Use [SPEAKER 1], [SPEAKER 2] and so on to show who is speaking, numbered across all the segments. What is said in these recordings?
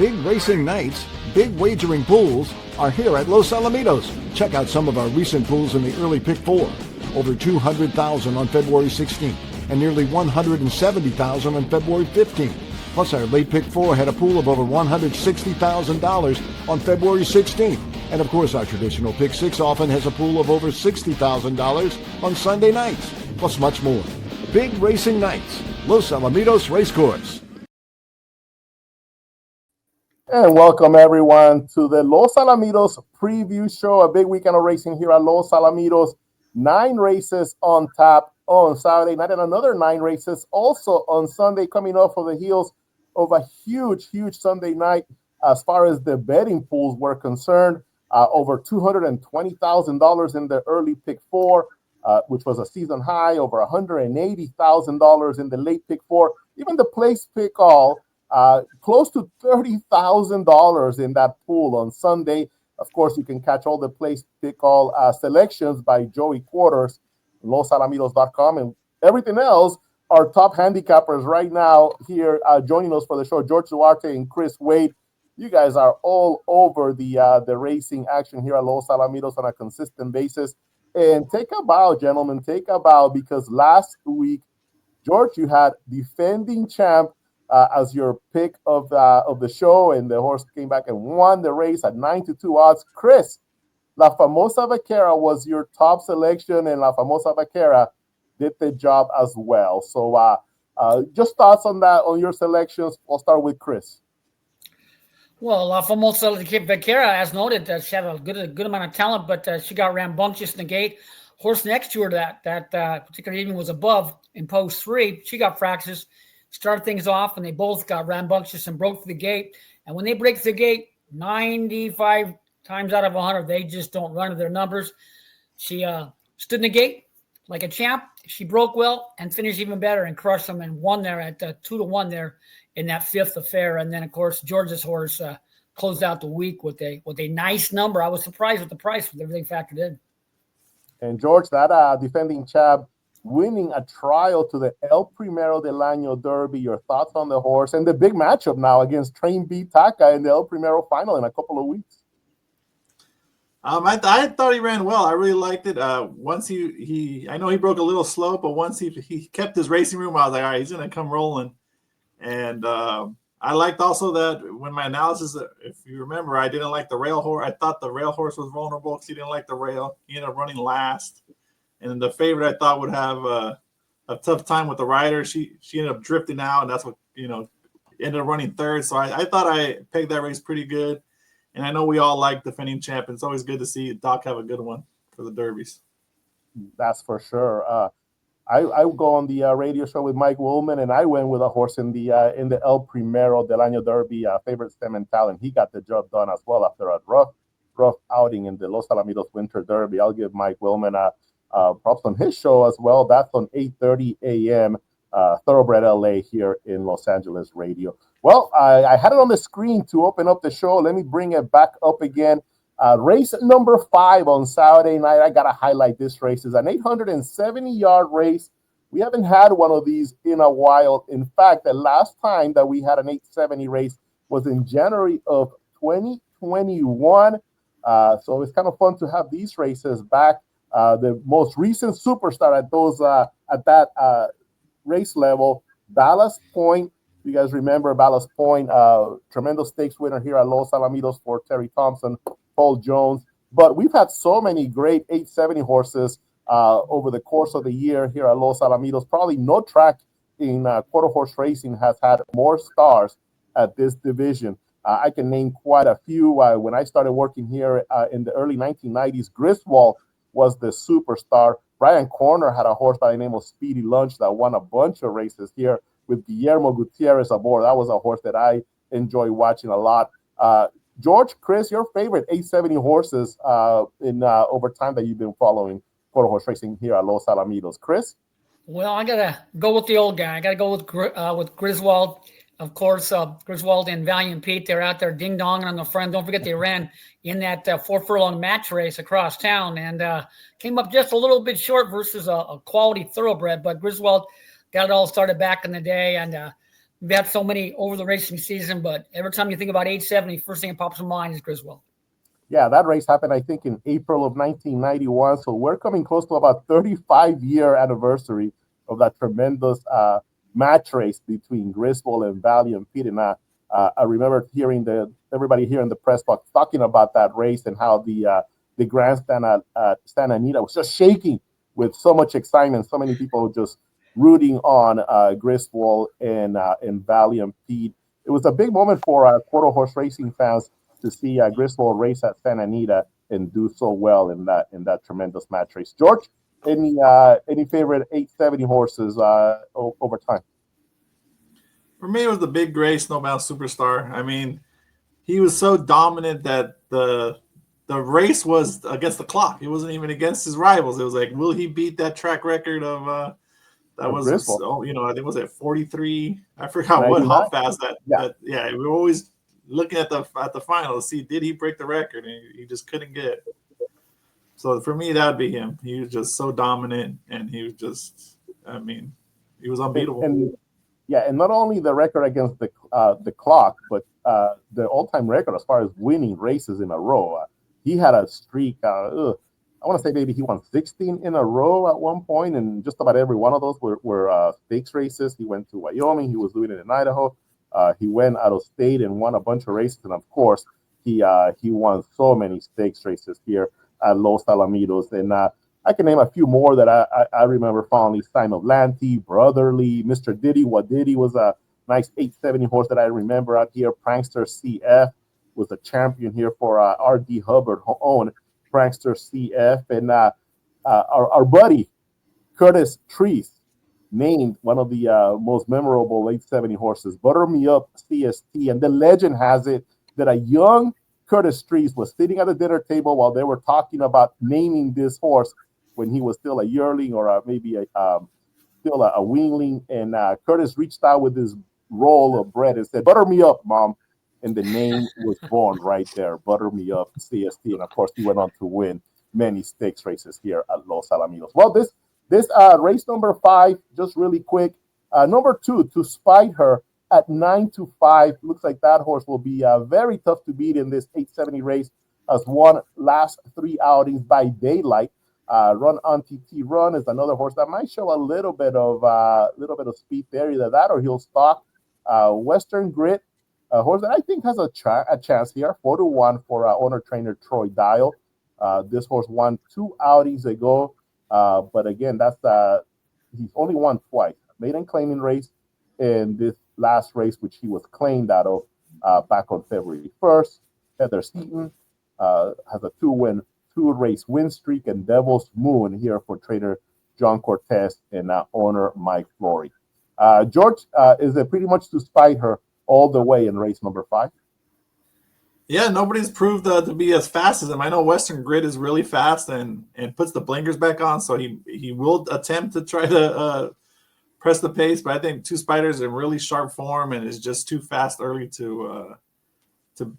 [SPEAKER 1] Big racing nights, big wagering pools are here at Los Alamitos. Check out some of our recent pools in the early pick four. Over 200,000 on February 16th and nearly 170,000 on February 15th. Plus our late pick four had a pool of over $160,000 on February 16th. And of course our traditional pick six often has a pool of over $60,000 on Sunday nights. Plus much more. Big racing nights. Los Alamitos Racecourse.
[SPEAKER 2] And welcome everyone to the Los Alamitos Preview Show, a big weekend of racing here at Los Alamitos. 9 races on tap on Saturday night and another 9 races also on Sunday, coming off of the heels of a huge Sunday night as far as the betting pools were concerned. Over $220,000 in the early pick four, which was a season high, over $180,000 in the late pick four. Even the place pick all, close to $30,000 in that pool on Sunday. Of course, you can catch all the place pick all selections by Joey Quarters, losalamitos.com, and everything else. Our top handicappers right now here joining us for the show, George Duarte and Chris Wade. You guys are all over the racing action here at Los Alamitos on a consistent basis. And take a bow, gentlemen, take a bow, because last week, George, you had defending champ as your pick of the show, and the horse came back and won the race at 9-2 odds. Chris, La Famosa Vaquera was your top selection, and La Famosa Vaquera did the job as well. So just thoughts on that, on your selections. I'll start with Chris.
[SPEAKER 3] Well, La Famosa Vaquera, as noted, she had a good amount of talent, but she got rambunctious in the gate. Horse next to her that particular evening was above in post 3. She got fractious, started things off, and they both got rambunctious and broke through the gate. And when they break through the gate, 95 times out of 100, they just don't run to their numbers. She stood in the gate like a champ. She broke well and finished even better and crushed them and won there at 2-1 there in that 5th affair. And then, of course, George's horse closed out the week with a nice number. I was surprised with the price with everything factored in.
[SPEAKER 2] And George, that defending champ winning a trial to the El Primero del Año Derby. Your thoughts on the horse and the big matchup now against Train B Taka in the El Primero final in a couple of weeks?
[SPEAKER 4] I thought he ran well. I really liked it. Once he I know he broke a little slow, but once he kept his racing room, I was like, all right, he's going to come rolling. And I liked also that when my analysis, if you remember, I didn't like the rail horse. I thought the rail horse was vulnerable because he didn't like the rail. He ended up running last. And the favorite I thought would have a tough time with the rider. She ended up drifting out, and that's what, ended up running third. So I thought I pegged that race pretty good. And I know we all like defending champ. It's always good to see Doc have a good one for the Derbies.
[SPEAKER 2] That's for sure. I go on the radio show with Mike Woolman, and I went with a horse in the El Primero del Año Derby, favorite Stem and Talent. He got the job done as well after a rough outing in the Los Alamitos Winter Derby. I'll give Mike Woolman props on his show as well. That's on 8:30 a.m. Thoroughbred LA here in Los Angeles radio. Well, I had it on the screen to open up the show. Let me bring it back up again. Race number 5 on Saturday night. I got to highlight this race. It's an 870-yard race. We haven't had one of these in a while. In fact, the last time that we had an 870 race was in January of 2021. So it's kind of fun to have these races back. The most recent superstar at that race level, Ballast Point. You guys remember Ballast Point, tremendous stakes winner here at Los Alamitos for Terry Thompson, Paul Jones. But we've had so many great 870 horses over the course of the year here at Los Alamitos. Probably no track in quarter horse racing has had more stars at this division. I can name quite a few. When I started working here in the early 1990s, Griswold was the superstar. Brian Corner had a horse by the name of Speedy Lunch that won a bunch of races here with Guillermo Gutierrez aboard. That was a horse that I enjoy watching a lot. George, Chris, your favorite 870 horses in over time that you've been following quarter horse racing here at Los Alamitos. Chris?
[SPEAKER 3] Well, I got to go with the old guy. I got to go with Griswold. Of course, Griswold and Valiant Pete, they're out there ding-donging on the front. Don't forget they ran in that 4-furlong match race across town and came up just a little bit short versus a quality thoroughbred. But Griswold got it all started back in the day, and We've had so many over the racing season, but every time you think about 870, first thing that pops in mind is Griswold.
[SPEAKER 2] Yeah, that race happened, I think, in April of 1991. So we're coming close to about 35-year anniversary of that tremendous match race between Griswold and Valiant Pete. And I remember hearing everybody here in the press box talking about that race and how the grandstand at Santa Anita was just shaking with so much excitement. So many people just rooting on Griswold and Valiant Pete. It was a big moment for quarter horse racing fans to see Griswold race at Santa Anita and do so well in that tremendous match race. George, any favorite 870 horses over time?
[SPEAKER 4] For me, it was the Big Gray Snowbound Superstar. I mean, he was so dominant that the race was against the clock. It wasn't even against his rivals. It was like, will he beat that track record of that was, I think was it 43. I forgot how fast that. We were always looking at the final to see did he break the record, and he just couldn't get it. So for me, that'd be him. He was just so dominant, and he was just, he was unbeatable.
[SPEAKER 2] And not only the record against the clock, but the all-time record as far as winning races in a row. He had a streak. I want to say maybe he won 16 in a row at one point, and just about every one of those were stakes races. He went to Wyoming. He was doing it in Idaho. He went out of state and won a bunch of races, and of course, he won so many stakes races here at Los Alamitos. And I can name a few more that I remember fondly. Sign of Lanty, Brotherly, Mr. Diddy. What Diddy was a nice 870 horse that I remember out here. Prankster CF was a champion here for R.D. Hubbard owned Prankster CF. And our buddy Curtis Treese named one of the most memorable 870 horses, Butter Me Up CST. And the legend has it that a young Curtis Treese was sitting at the dinner table while they were talking about naming this horse when he was still a yearling or maybe still a weanling. And Curtis reached out with his roll of bread and said, "Butter me up, Mom." And the name was born right there, Butter Me Up CST. And of course, he went on to win many stakes races here at Los Alamitos. Well, this race number 5, just really quick. Number 2, To Spite Her at 9-5. Looks like that horse will be very tough to beat in this 870 race. Has won last 3 outings by daylight. Run on TT Run is another horse that might show a little bit of speed there. Either that or he'll stalk. Western Grit, a horse that I think has a chance here. 4-1 for owner trainer Troy Dial. This horse won 2 outings ago. But again, he's only won twice. Maiden claiming race in this last race, which he was claimed out of back on February 1st. Heather Seaton has a 2-race win streak, and Devil's Moon here for trainer John Cortez and owner Mike Flory. George, is it pretty much To Spite Her all the way in race number 5?
[SPEAKER 4] Yeah, nobody's proved to be as fast as him. I know Western Grid is really fast and puts the blinkers back on, so he will attempt to try to press the pace. But I think To Spite Her is in really sharp form and is just too fast early to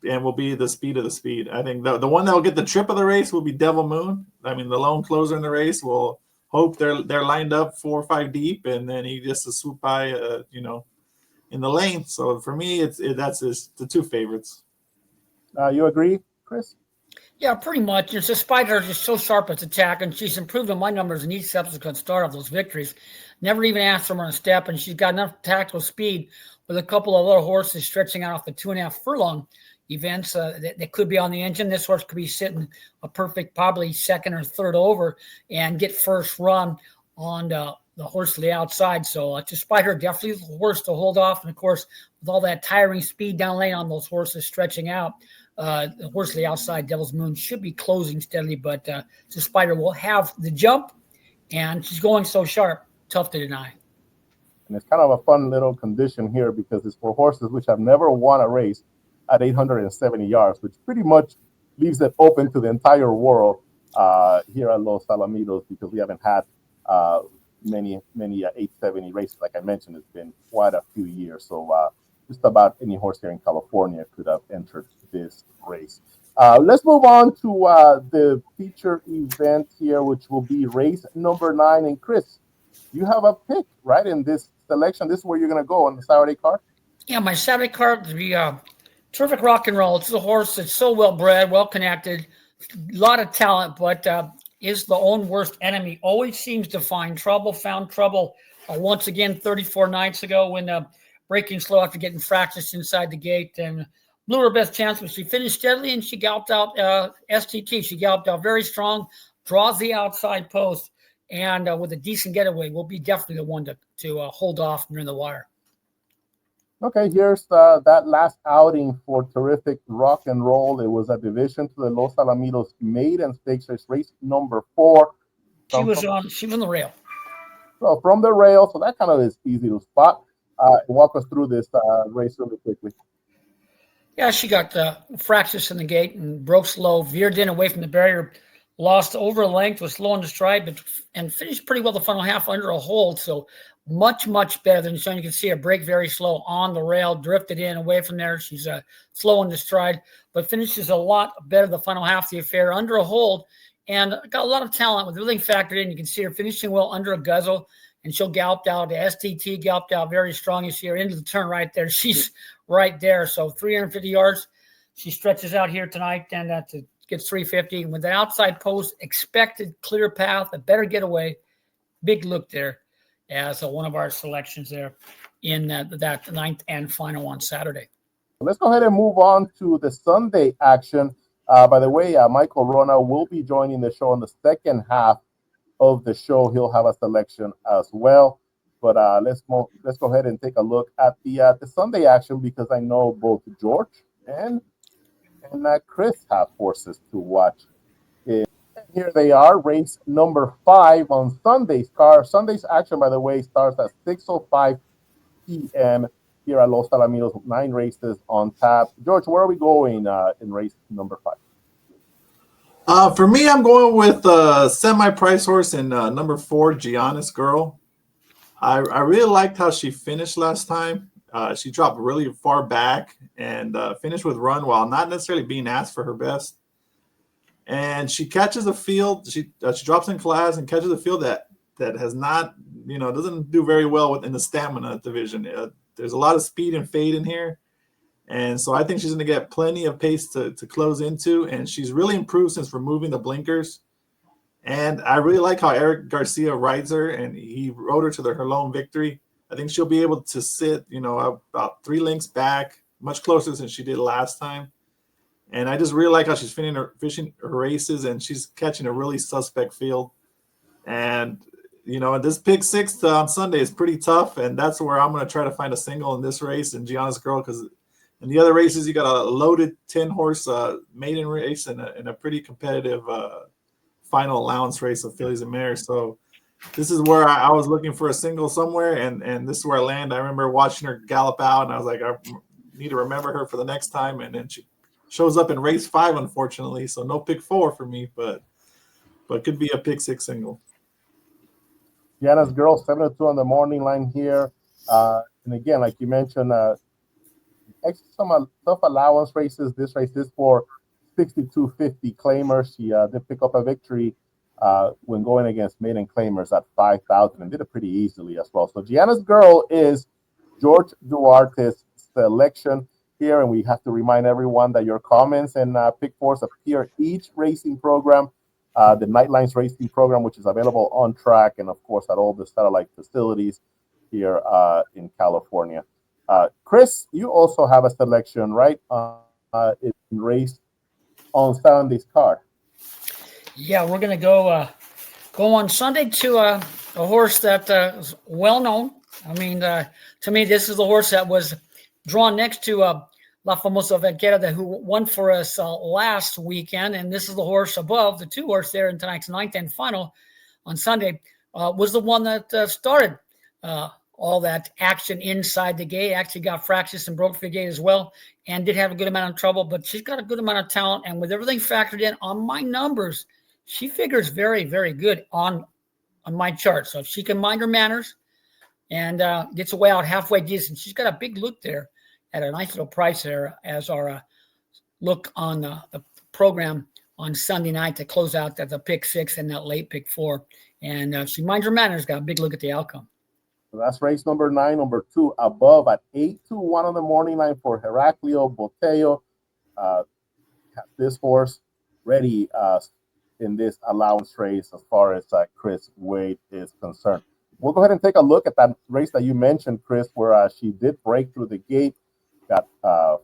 [SPEAKER 4] and will be the speed of the speed. I think the one that will get the trip of the race will be Devil Moon. I mean, the lone closer in the race will hope they're lined up 4 or 5 deep, and then he just to swoop by, in the lane. So for me, that's the 2 favorites.
[SPEAKER 2] You agree, Chris?
[SPEAKER 3] Yeah, pretty much. It's a Spider is just so sharp at attack, and she's improved on my numbers in each subsequent start of those victories. Never even asked for her on a step, and she's got enough tactical speed with a couple of little horses stretching out off the 2.5 furlong events that could be on the engine. This horse could be sitting a perfect, probably second or third over and get first run on the horse to the outside. So To Spite Her, definitely the horse to hold off. And of course, with all that tiring speed down lane on those horses stretching out, the horse to the outside, Devil's Moon, should be closing steadily, but To Spite Her will have the jump, and she's going so sharp, tough to deny.
[SPEAKER 2] And it's kind of a fun little condition here because it's for horses which have never won a race at 870 yards, which pretty much leaves it open to the entire world here at Los Alamitos, because we haven't had many 870 races. Like I mentioned, it's been quite a few years. So just about any horse here in California could have entered this race. Let's move on to the feature event here, which will be race number 9. And Chris, you have a pick, right, in this selection. This is where you're going to go on the Saturday card?
[SPEAKER 3] Yeah, my Saturday card, the Terrific Rock and Roll. It's a horse that's so well bred, well connected, a lot of talent, but is the own worst enemy. Always seems to find trouble, found trouble once again 34 nights ago when breaking slow after getting fractious inside the gate and blew her best chance, but she finished steadily and she galloped out STT. She galloped out very strong, draws the outside post, and with a decent getaway, will be definitely the one to hold off near the wire.
[SPEAKER 2] Okay, here's that last outing for Terrific Rock and Roll. It was a division to the Los Alamitos Maiden Stakes race number 4.
[SPEAKER 3] She was on the rail.
[SPEAKER 2] So from the rail, so that kind of is easy to spot. Walk us through this race really quickly.
[SPEAKER 3] Yeah, she got fractious in the gate and broke slow, veered in away from the barrier, lost over a length, was slow on the stride, and finished pretty well the final half under a hold. So much, much better than Sean. You can see her break very slow on the rail, drifted in away from there. She's slow on the stride, but finishes a lot better the final half of the affair under a hold and got a lot of talent with everything factored in. You can see her finishing well under a guzzle, and she'll galloped out. The STT galloped out very strong. You see her into the turn right there. She's right there. So 350 yards. She stretches out here tonight and gets 350. And with the outside post, expected clear path, a better getaway. Big look there as one of our selections there in that ninth and final on Saturday.
[SPEAKER 2] Let's go ahead and move on to the Sunday action. By the way, Michael Wrona will be joining the show in the second half of the show. He'll have a selection as well. But let's go ahead and take a look at the Sunday action because I know both George and Chris have horses to watch. Here they are, race number 5 on Sunday's car. Sunday's action, by the way, starts at 6:05 p.m. here at Los Alamitos. 9 races on tap. George, where are we going in race number 5?
[SPEAKER 4] For me, I'm going with semi-price horse in number 4, Giannis Girl. I really liked how she finished last time. She dropped really far back and finished with run while not necessarily being asked for her best. And she catches a field. She drops in class and catches a field that has not, doesn't do very well within the stamina division. There's a lot of speed and fade in here. And so I think she's going to get plenty of pace to close into. And she's really improved since removing the blinkers. And I really like how Eric Garcia rides her, and he rode her to her lone victory. I think she'll be able to sit, about 3 lengths back, much closer than she did last time. And I just really like how she's fishing her races, and she's catching a really suspect field. And, this pick 6 on Sunday is pretty tough, and that's where I'm going to try to find a single in this race in Giannis Girl, because in the other races, you got a loaded 10-horse maiden race and a pretty competitive final allowance race of fillies and mares. So this is where I was looking for a single somewhere, and this is where I land. I remember watching her gallop out, and I was like, I need to remember her for the next time. And then she shows up in race 5, unfortunately. So no pick 4 for me, but could be a pick 6 single.
[SPEAKER 2] Giannis Girl, 7-2 on the morning line here. And again, like you mentioned, some tough allowance races. This race is for 62.50 claimers. She did pick up a victory when going against maiden claimers at 5,000 and did it pretty easily as well. So Giannis Girl is George Duarte's selection here, and we have to remind everyone that your comments and pick 4s appear each racing program, the Nightlines racing program, which is available on track and of course at all the satellite facilities here in California. Chris, you also have a selection, right? In race on Sunday's card.
[SPEAKER 3] Yeah, we're going to go on Sunday to a horse that is well known. I mean, to me, this is the horse that was drawn next to La Famosa Vaquera, who won for us last weekend. And this is the horse above, the 2 horse there in tonight's 9th and final on Sunday, was the one that started all that action inside the gate. Actually got fractious and broke the gate as well, and did have a good amount of trouble, but she's got a good amount of talent. And with everything factored in on my numbers, she figures very, very good on my chart. So if she can mind her manners and gets away out halfway decent, she's got a big look there at a nice little price there as our look on the program on Sunday night to close out the pick 6 and that late pick 4. And if she minds her manners, got a big look at the outcome.
[SPEAKER 2] So that's race number 9, number 2, above at 8-1 on the morning line for Heraclio Boteo. This horse ready in this allowance race as far as Chris Wade is concerned. We'll go ahead and take a look at that race that you mentioned, Chris, where she did break through the gate, got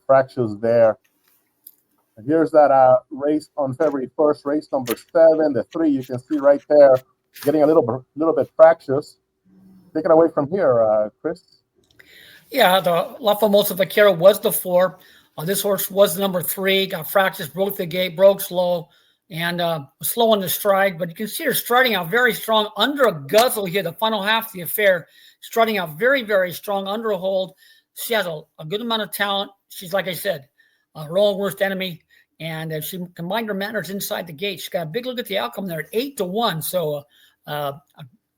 [SPEAKER 2] fractures there. Here's that race on February 1st, race number 7, the 3 you can see right there, getting a little bit fractious. Take it away from here, Chris.
[SPEAKER 3] Yeah, the La Famosa Vaquera was the 4. This horse was the number 3, got fractures, broke the gate, broke slow, and was slow on the stride. But you can see her striding out very strong under a guzzle here, the final half of the affair, striding out very, very strong under a hold. She has a good amount of talent. She's, like I said, her own worst enemy. And if she combined her manners inside the gate, she's got a big look at the outcome there at 8-1. So a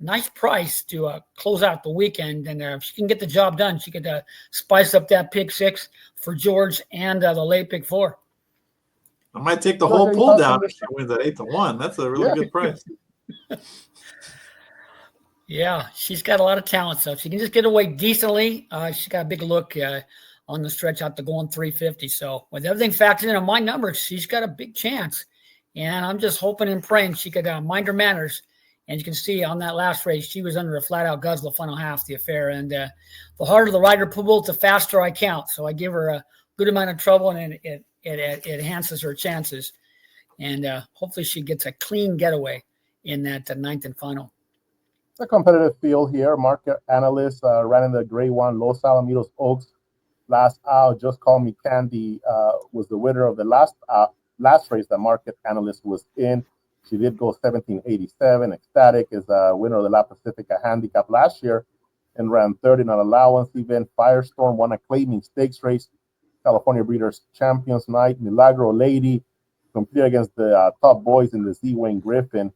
[SPEAKER 3] nice price to close out the weekend. And if she can get the job done, she could spice up that pick 6 for George and the late pick 4.
[SPEAKER 4] I might take the whole pool down if she wins at 8-1. That's a really good price.
[SPEAKER 3] Yeah, she's got a lot of talent. So if she can just get away decently, she's got a big look on the stretch out to going 350. So with everything factored in on my numbers, she's got a big chance. And I'm just hoping and praying she could mind her manners. And you can see on that last race, she was under a flat-out guzzle the final half of the affair. And the harder the rider pulls, the faster I count. So I give her a good amount of trouble, and it enhances her chances. And hopefully she gets a clean getaway in that 9th and final.
[SPEAKER 2] It's a competitive field here. Market analysts ran in the Grade 1 Los Alamitos Oaks. Last out, Just Call Me Candy was the winner of the last race that market analyst was in. She did go 17.87. Ecstatic is a winner of the La Pacifica handicap last year and ran third in an allowance event. Firestorm won a claiming stakes race. California Breeders' Champions Night. Milagro Lady competed against the top boys in the Z. Wayne Griffin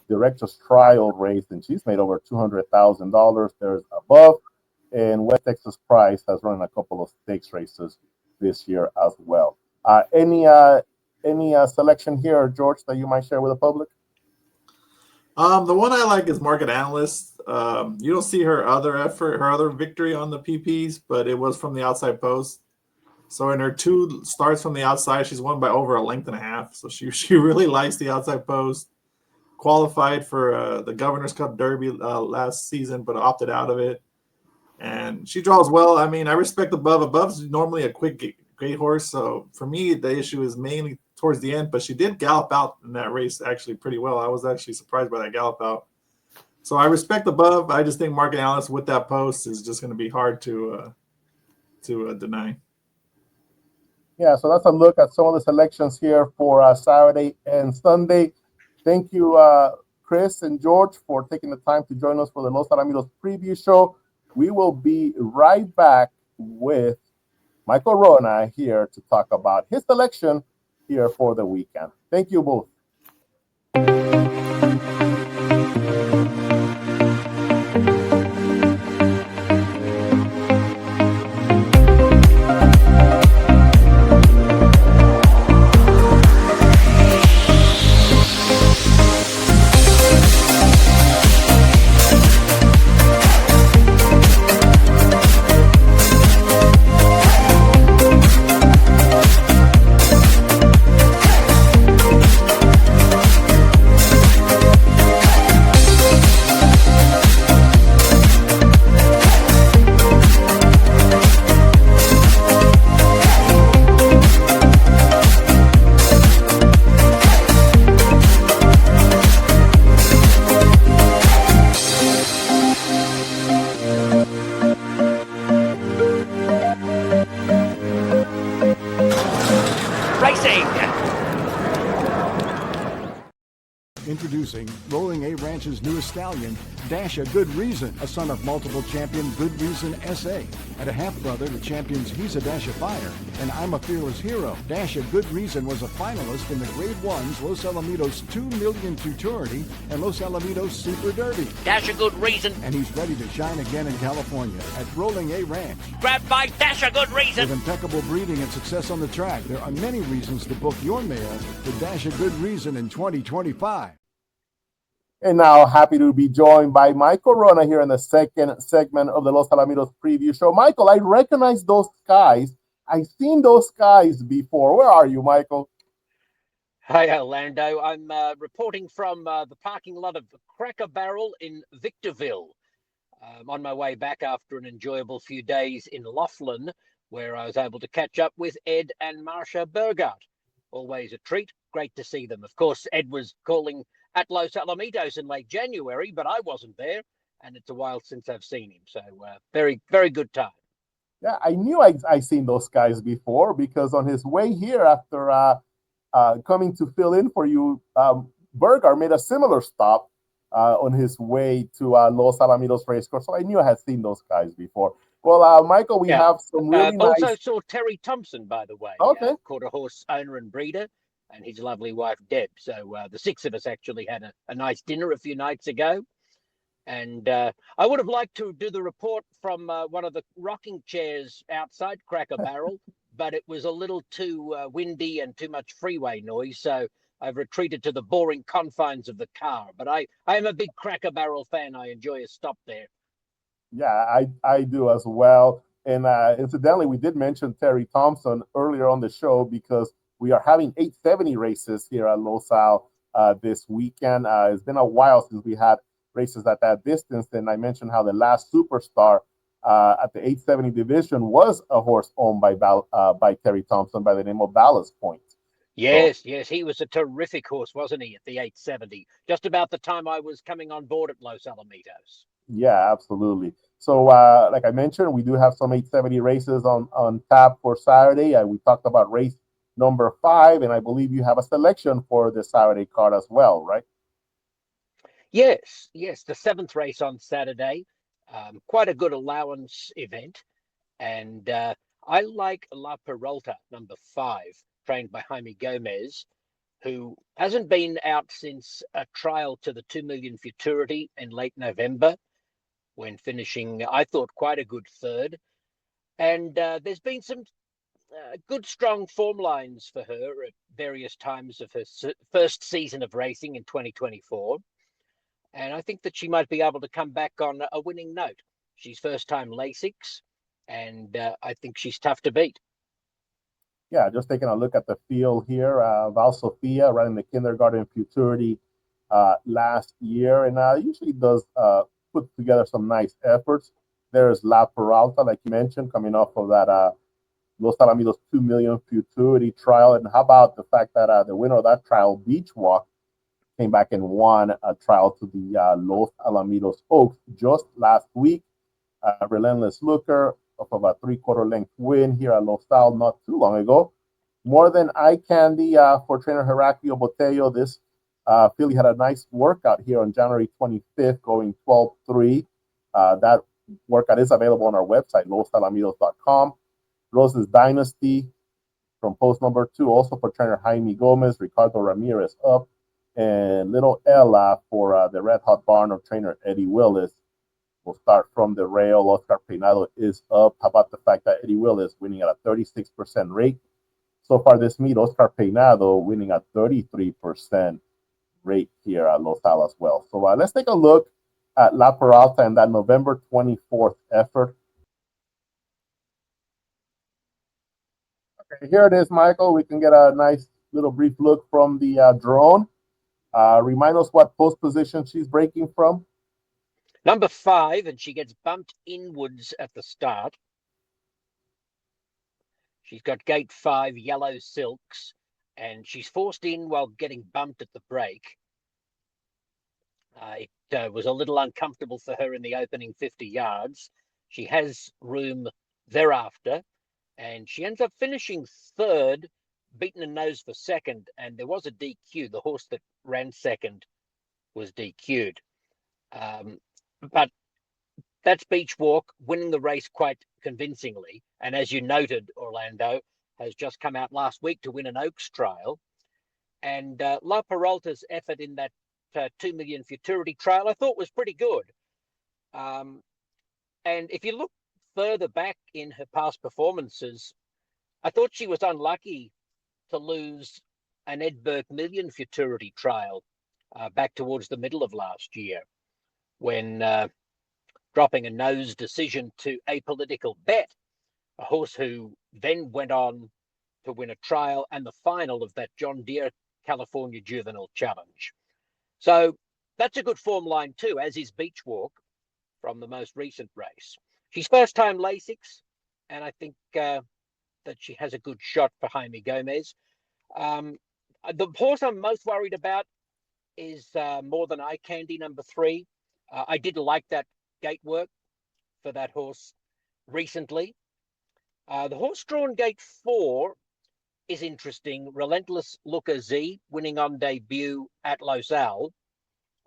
[SPEAKER 2] Director's Trial race, and she's made over $200,000. There's above. And West Texas Prize has run a couple of stakes races this year as well. Any selection here, George, that you might share with the public?
[SPEAKER 4] The one I like is Market Analyst. You don't see her other victory on the PPs, but it was from the outside post. So in her 2 starts from the outside, she's won by over 1.5 lengths. So she really likes the outside post. Qualified for the Governor's Cup Derby last season, but opted out of it. And she draws well. I mean, I respect Above. Above's normally a quick great horse. So for me, the issue is mainly towards the end, but she did gallop out in that race actually pretty well. I was actually surprised by that gallop out. So I respect Above. I just think Market Analyst with that post is just going to be hard to deny.
[SPEAKER 2] Yeah, so that's a look at some of the selections here for Saturday and Sunday. Thank you, Chris and George, for taking the time to join us for the Los Alamitos Preview Show. We will be right back with Michael Wrona here to talk about his selection here for the weekend. Thank you both.
[SPEAKER 1] Introducing Rolling A Ranch's newest stallion, Dash a Good Reason, a son of multiple champion Good Reason S.A. and a half-brother to champions He's a Dash of Fire and I'm a Fearless Hero. Dash a Good Reason was a finalist in the Grade 1's Los Alamitos $2 Million Futurity and Los Alamitos Super Derby.
[SPEAKER 5] Dash a Good Reason.
[SPEAKER 1] And he's ready to shine again in California at Rolling A Ranch.
[SPEAKER 5] Grab by Dash a Good Reason.
[SPEAKER 1] With impeccable breeding and success on the track, there are many reasons to book your mare to Dash a Good Reason in 2025.
[SPEAKER 2] And now, happy to be joined by Michael Wrona here in the second segment of the Los Alamitos Preview Show. Michael, I recognize those guys. I've seen those guys before. Where are you, Michael?
[SPEAKER 5] Hi, Orlando. I'm reporting from the parking lot of Cracker Barrel in Victorville. I'm on my way back after an enjoyable few days in Laughlin, where I was able to catch up with Ed and Marsha Burgart. Always a treat. Great to see them. Of course, Ed was calling at Los Alamitos in late January, but I wasn't there, and it's a while since I've seen him. So very, very good time.
[SPEAKER 2] Yeah, I knew I seen those guys before because on his way here after coming to fill in for you, Burgart made a similar stop on his way to Los Alamitos Racecourse. So I knew I had seen those guys before. Well, Michael, we have some really nice.
[SPEAKER 5] Also saw Terry Thompson, by the way.
[SPEAKER 2] Okay.
[SPEAKER 5] Quarter horse owner and breeder, and his lovely wife, Deb. So the six of us actually had a nice dinner a few nights ago. And I would have liked to do the report from one of the rocking chairs outside Cracker Barrel, but it was a little too windy and too much freeway noise. So I've retreated to the boring confines of the car. But I am a big Cracker Barrel fan. I enjoy a stop there.
[SPEAKER 2] Yeah, I do as well. And incidentally, we did mention Terry Thompson earlier on the show because we are having 870 races here at Los Al this weekend. It's been a while since we had races at that distance. And I mentioned how the last superstar at the 870 division was a horse owned by Terry Thompson by the name of Ballast Point.
[SPEAKER 5] Yes, he was a terrific horse, wasn't he, at the 870? Just about the time I was coming on board at Los Alamitos.
[SPEAKER 2] Yeah, absolutely. So, like I mentioned, we do have some 870 races on tap for Saturday. We talked about race number 5, and I believe you have a selection for the Saturday card as well, right?
[SPEAKER 5] Yes, the 7th race on Saturday. Quite a good allowance event. And I like La Peralta, number 5, trained by Jaime Gomez, who hasn't been out since a trial to the 2 million futurity in late November, when finishing, I thought, quite a good third. And there's been some good, strong form lines for her at various times of her first season of racing in 2024. And I think that she might be able to come back on a winning note. She's first time Lasix, and I think she's tough to beat.
[SPEAKER 2] Yeah, just taking a look at the field here. Val Sofia running the kindergarten futurity last year, and usually does put together some nice efforts. There's La Peralta, like you mentioned, coming off of that Los Alamitos 2 million futurity trial. And how about the fact that the winner of that trial, Beach Walk, came back and won a trial to the Los Alamitos Oaks just last week. Relentless Looker off of a 3/4 length win here at Los Al not too long ago. More Than Eye Candy for trainer Heraclio Botello. This filly had a nice workout here on January 25th, going 12-3. That workout is available on our website, losalamitos.com. Rose's Dynasty from post number 2, also for trainer Jaime Gomez, Ricardo Ramirez up, and Little Ella for the Red Hot Barn of trainer Eddie Willis. We'll start from the rail. Oscar Peinado is up. How about the fact that Eddie Willis winning at a 36% rate? So far this meet, Oscar Peinado winning at 33% rate here at Los Al as well. So let's take a look at La Peralta and that November 24th effort. Okay, here it is, Michael. We can get a nice little brief look from the drone. Remind us what post position she's breaking from.
[SPEAKER 5] Number 5, and she gets bumped inwards at the start. She's got gate 5, Yellow Silks, and she's forced in while getting bumped at the break. It was a little uncomfortable for her in the opening 50 yards. She has room thereafter, and she ends up finishing third, beaten a nose for second, and there was a DQ. The horse that ran second was DQ'd. But that's Beach Walk, winning the race quite convincingly. And as you noted, Orlando has just come out last week to win an Oaks trial. And La Peralta's effort in that 2 million futurity trial, I thought was pretty good. And if you look further back in her past performances, I thought she was unlucky to lose an Ed Burke million futurity trial back towards the middle of last year, when dropping a nose decision to Apolitical Bet, a horse who then went on to win a trial and the final of that John Deere California Juvenile Challenge. So that's a good form line too, as is Beach Walk from the most recent race. She's first time Lasix, and I think that she has a good shot for Jaime Gomez. The horse I'm most worried about is More Than Eye Candy, number 3. I did like that gate work for that horse recently. The horse drawn gate 4 is interesting. Relentless Looker Z, winning on debut at Los Al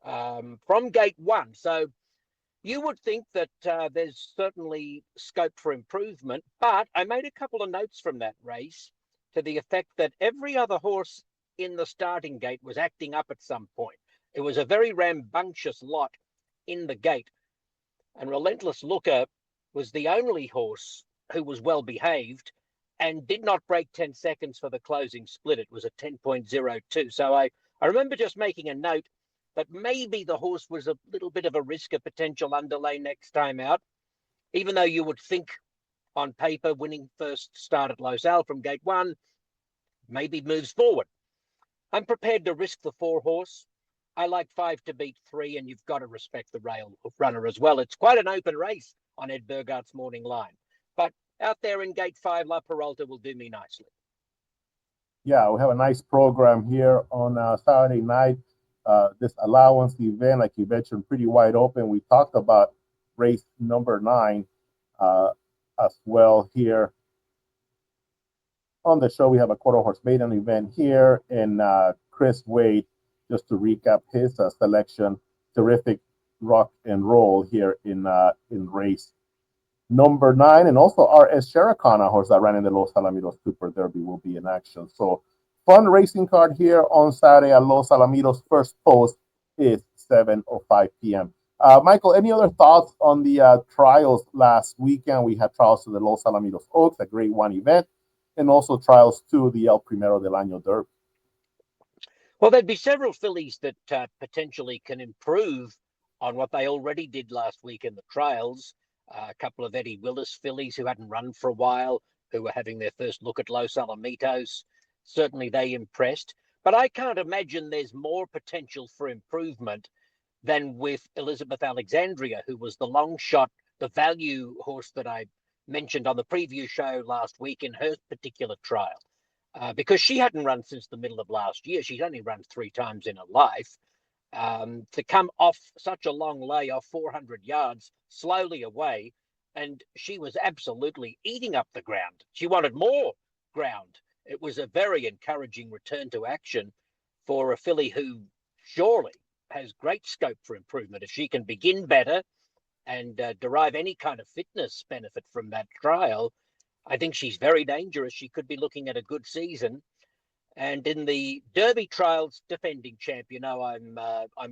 [SPEAKER 5] from gate 1. So you would think that there's certainly scope for improvement, but I made a couple of notes from that race to the effect that every other horse in the starting gate was acting up at some point. It was a very rambunctious lot in the gate, and Relentless Looker was the only horse who was well behaved and did not break 10 seconds for the closing split. It was a 10.02. So I remember just making a note that maybe the horse was a little bit of a risk of potential underlay next time out, even though you would think on paper winning first start at Los Al from gate 1 maybe moves forward. I'm prepared to risk the 4 horse. I like 5 to beat 3, and you've got to respect the rail runner as well. It's quite an open race on Ed Burgart's morning line, but out there in gate 5, La Peralta will do me nicely.
[SPEAKER 2] Yeah, we have a nice program here on Saturday night. This allowance event, like you mentioned, pretty wide open. We talked about race number 9 as well here on the show. We have a quarter horse maiden event here, and Chris Wade, just to recap his selection, terrific rock and roll here in race number 9, and also RS Shericana, a horse that ran in the Los Alamitos Super Derby, will be in action. So fun racing card here on Saturday at Los Alamitos. First post is 7:05 p.m. Michael, any other thoughts on the trials last weekend? We had trials to the Los Alamitos Oaks, a grade 1 event, and also trials to the El Primero del Año Derby.
[SPEAKER 5] Well, there'd be several fillies that potentially can improve on what they already did last week in the trials. A couple of Eddie Willis fillies who hadn't run for a while, who were having their first look at Los Alamitos. Certainly they impressed. But I can't imagine there's more potential for improvement than with Elizabeth Alexandria, who was the long shot, the value horse that I mentioned on the preview show last week in her particular trial. Because she hadn't run since the middle of last year. She's only run 3 times in her life. To come off such a long lay off 400 yards slowly away, and she was absolutely eating up the ground. She wanted more ground. It was a very encouraging return to action for a filly who surely has great scope for improvement. If she can begin better and derive any kind of fitness benefit from that trial, I think she's very dangerous. She could be looking at a good season. And in the Derby trials, defending champ, you know, I'm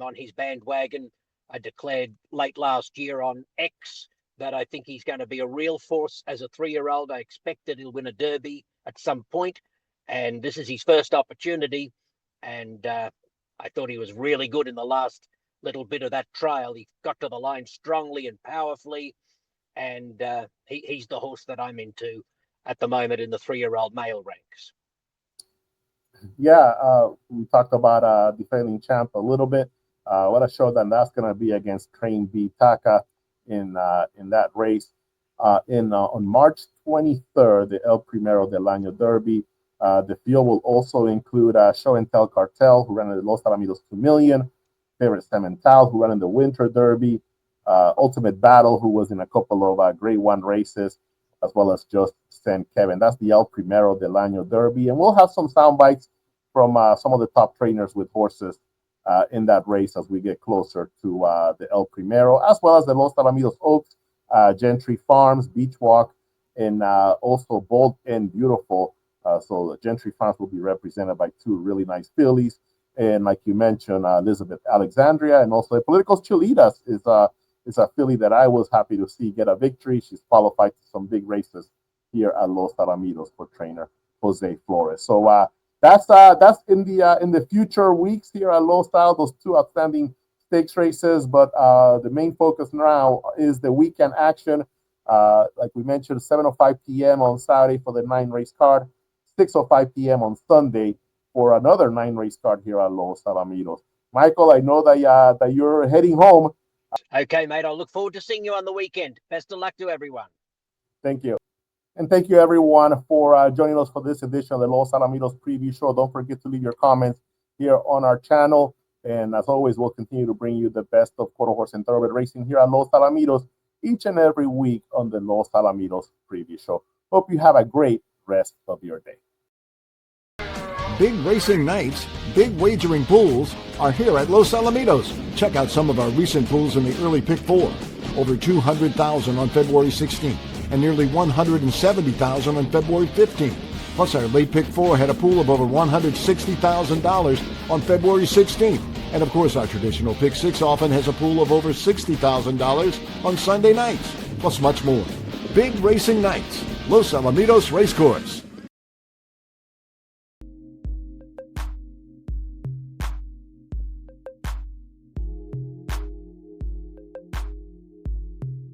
[SPEAKER 5] on his bandwagon. I declared late last year on X that I think he's going to be a real force as a 3-year-old. I expect that he'll win a Derby at some point, and this is his first opportunity. And I thought he was really good in the last little bit of that trial. He got to the line strongly and powerfully, and he's the horse that I'm into at the moment in the 3-year-old male ranks.
[SPEAKER 2] Yeah, we talked about defending champ a little bit. What a show that's going to be against Train B Taka in that race. On March 23rd, the El Primero del Año Derby. The field will also include Show and Tell Cartel, who ran in the Los Alamitos 2 Million, Favorite Semental, who ran in the Winter Derby, Ultimate Battle, who was in a couple of grade 1 races, as well as Just St. Kevin. That's the El Primero del Año Derby. And we'll have some sound bites from some of the top trainers with horses in that race as we get closer to the El Primero, as well as the Los Alamitos Oaks, Gentry Farms, Beach Walk, and also Bold and Beautiful. So the Gentry Farms will be represented by 2 really nice fillies. And like you mentioned, Elizabeth Alexandria, and also Politicos Chulitas is a filly that I was happy to see get a victory. She's qualified to some big races here at Los Alamitos for trainer Jose Flores. So That's in the future weeks here at Los Al, those two outstanding stakes races. But the main focus now is the weekend action. Like we mentioned, 7:05 p.m. on Saturday for the 9-race card, 6:05 p.m. on Sunday for another 9-race card here at Los Alamitos. Michael, I know that you're heading home.
[SPEAKER 5] Okay, mate. I'll look forward to seeing you on the weekend. Best of luck to everyone.
[SPEAKER 2] Thank you. And thank you, everyone, for joining us for this edition of the Los Alamitos Preview Show. Don't forget to leave your comments here on our channel. And as always, we'll continue to bring you the best of quarter horse and thoroughbred racing here at Los Alamitos each and every week on the Los Alamitos Preview Show. Hope you have a great rest of your day.
[SPEAKER 1] Big racing nights, big wagering pools are here at Los Alamitos. Check out some of our recent pools in the early pick four. Over 200,000 on February 16th and nearly 170,000 on February 15th. Plus our late pick four had a pool of over $160,000 on February 16th. And of course our traditional pick six often has a pool of over $60,000 on Sunday nights. Plus much more. Big racing nights, Los Alamitos Racecourse.